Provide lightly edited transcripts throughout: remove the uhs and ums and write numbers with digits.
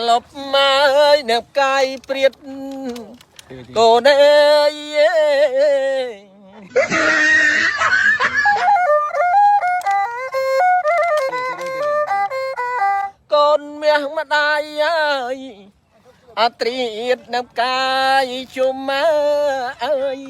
หลบมาเน็บกายเปรียดโกเนยก่อนเมียมาได้อาตรีดเน็บกายชุมมาเอ้ย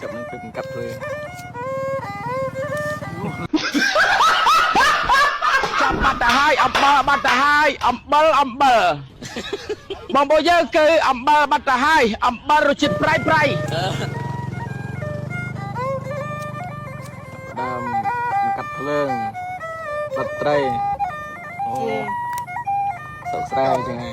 จับนั่งเป็นกัดเลยจับบัตรให้อัมเบอร์บัตรให้อัมเบอร์บางโบเยอร์คืออัมเบอร์บัตรให้อัมเบอร์รุจิตไพรดำกัดเพลิงตัดไตรโอ้สดใสจังไง